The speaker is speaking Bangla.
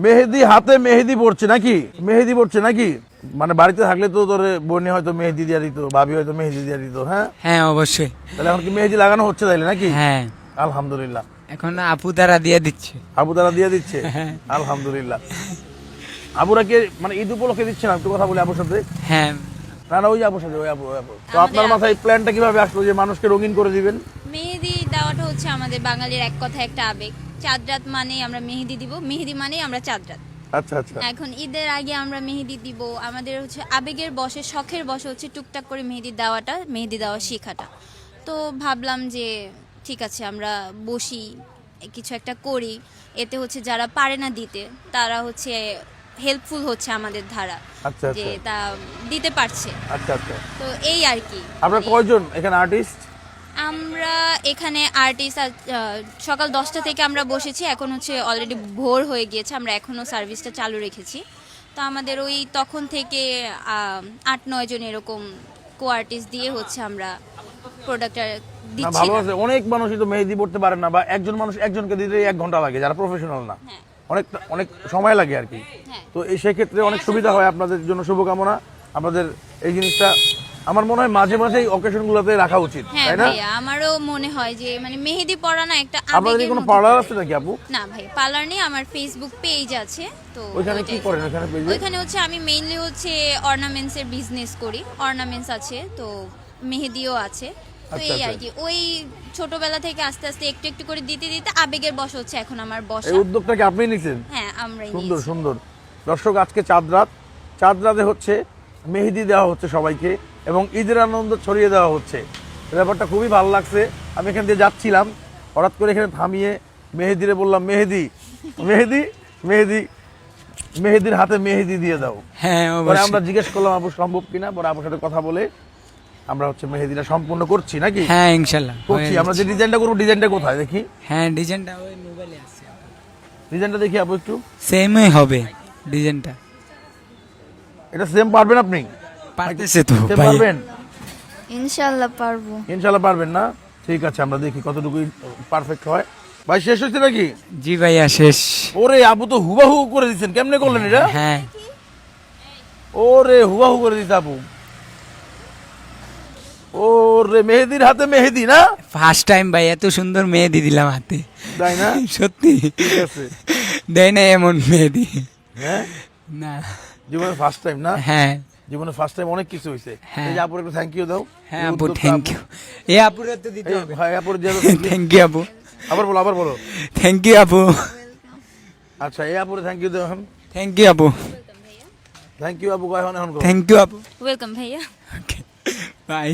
মেহেদি হাতে মেহেদি পড়ছে নাকি? মেহেদি পড়ছে নাকি? মানে বাড়িতে থাকলে তো তোর বোনে হয়তো মেহেদি দিয়ে দিত, ভাবি হয়তো মেহেদি দিয়ে দিত। হ্যাঁ হ্যাঁ অবশ্যই। তাহলে এখন কি মেহেদি লাগানো হচ্ছে তাইলে নাকি? হ্যাঁ আলহামদুলিল্লাহ। এখন আপু দ্বারা দিয়ে দিচ্ছে। আবু তারা দিয়ে দিচ্ছে, আলহামদুলিল্লাহ। আবুরা কে মানে ঈদ উপলক্ষে দিচ্ছে না? একটু কথা বলি আপুর সাথে। হ্যাঁ না না, ওই আপুর সাথে, ওই আপু। তো আপনার মাথায় এই প্ল্যানটা কিভাবে আসলো যে মানুষকে রঙিন করে দিবেন? মেহেদি দেওয়াটা হচ্ছে আমাদের বাঙালির এক কথা একটা আবেগ। চাঁদ রাত মানেই আমরা মেহেদি দিব, মেহেদি মানেই আমরা চাঁদ রাত। আচ্ছা আচ্ছা। এখন ঈদের আগে আমরা মেহেদি দিব, আমাদের হচ্ছে আবেগের বশে, শখের বশে হচ্ছে টুকটাক করে মেহেদি দেওয়াটা, মেহেদি দেওয়া শেখাটা। তো ভাবলাম যে ঠিক আছে আমরা বসি, কিছু একটা করি, এতে হচ্ছে যারা পারে না দিতে তারা হচ্ছে হেল্পফুল হচ্ছে আমাদের ধারা, আচ্ছা যে আচ্ছা তা দিতে পারছে। আচ্ছা আচ্ছা। তো এই আর কি। আপনারা কয়জন এখানে আর্টিস্ট? আমরা এখানে আর্টিস্ট সকাল 10টা থেকে আমরা বসেছি, এখন হচ্ছে অলরেডি ভোর হয়ে গিয়েছে, আমরা এখনও সার্ভিসটা চালু রেখেছি। তো আমাদের ওই তখন থেকে 8-9 জন এরকম কো আর্টিস্ট দিয়ে হচ্ছে আমরা প্রোডাক্টটা না দিচ্ছি। ভালো আছে, অনেক মানুষই তো মেহেদি পড়তে পারেন না, বা একজন মানুষ একজনকে দিতে 1 ঘন্টা লাগে যারা প্রফেশনাল না, হ্যাঁ অনেক সময় লাগে আর কি। হ্যাঁ তো এই সেক্ষেত্রে অনেক সুবিধা হয়, আপনাদের জন্য শুভকামনা। আপনাদের এই জিনিসটা আমার মনে হয় মাঝে মাঝে এই অকেশনগুলোতে রাখা উচিত, হ্যাঁ তাই না? ভাইয়া, আমারও মনে হয় যে মানে মেহেদি পরা না একটা আপনাদের কি আবেগের কোনো মধ্যে পার্লার পড়ে। আছে নাকি আপু? না ভাই, পার্লার নেই, আমার ফেসবুক পেজ আছে। তো ওইখানে কি ওইটাই। করেন ওইখানে পেজে? ওইখানে হচ্ছে আমি মেইনলি হচ্ছে অর্নামেন্টস এর বিজনেস করি, অর্নামেন্টস আছে, তো মেহেদিও আছে। তো আচ্ছা, এই আর আচ্ছা। কি, ওই ছোটবেলা থেকে আস্তে আস্তে একটু একটু করে দিতে দিতে আবেগের বশ হচ্ছে এখন আমার বসা। এই উদ্যোগটা কি আপনি নিছেন? হ্যাঁ আমরাই সুন্দর নিয়েছি। সুন্দর। দর্শক, আজকে চাঁদ রাতে হচ্ছে মেহেদি দেওয়া হচ্ছে সবাইকে এবং ঈদের আনন্দ ছড়িয়ে দেওয়া হচ্ছে। এই ব্যাপারটা খুবই ভালো লাগছে। আমি এখান দিয়ে যাচ্ছিলাম, হঠাৎ করে এখানে থামিয়ে মেহেদিরে বললাম, মেহেদি মেহেদি মেহেদি মেহেদির হাতে মেহেদি দিয়ে দাও। হ্যাঁ পরে অবশ্যই। আমরা জিজ্ঞেস করলাম আপু সম্ভব কিনা, পরে আপুর সাথে কথা বলে আমরা হচ্ছে মেহেদিটা সম্পূর্ণ করছি নাকি? হ্যাঁ ইনশাল্লাহ করছি। হয়ে আমরা যে যাচ্ছে। ডিজাইনটা করবো, ডিজাইনটা কোথায় দেখি? হ্যাঁ ডিজাইনটা ওই মোবাইলে আছে, ডিজাইনটা দেখি আপু একটু। সেমই হবে ডিজাইনটা। এটা সেম পারবেন আপনি? পারতেছে তো সেম ভাই। পারবেন? ইনশাআল্লাহ পারবো। ইনশাল্লাহ পারবেন না? ঠিক আছে, আমরা দেখি কতটুকু পারফেক্ট হয়। ভাই শেষ হচ্ছে নাকি? জি ভাইয়া শেষ। ওরে আপু তো হুবাহু করে দিচ্ছেন, কেমনে করলেন এটা? হ্যাঁ ওরে হুবাহু করে দিচ্ছে আপু। ওরে মেহেদির হাতে মেহেদি না? ফার্স্ট টাইম ভাই এত সুন্দর মেহেদি দিলাম হাতে, তাই না? সত্যি ঠিক আছে। দেয় না এমন মেহেদি। হ্যাঁ, না জীবনে ফার্স্ট টাইম না? হ্যাঁ জীবনে ফার্স্ট টাইম অনেক কিছু হয়েছে। হ্যাঁ। এই যে আপুর একটু থ্যাংক ইউ দাও। হ্যাঁ এই আপু উদ্যোগটা থ্যাংক ইউ। এ আপুরে তো দিতে এই হবে। ভাই আপুর দিয়ে দাও, thank you। থ্যাংক ইউ আপু, আবার বলো, আবার বলো। থ্যাংক ইউ আপু, আচ্ছা, এই আপুরে থ্যাংক ইউ দাও এখন। থ্যাংক ইউ আপু, থ্যাংক ইউ আপু, এখন এখন করো। থ্যাংক ইউ আপু। ওয়েলকাম ভাইয়া। Okay bye.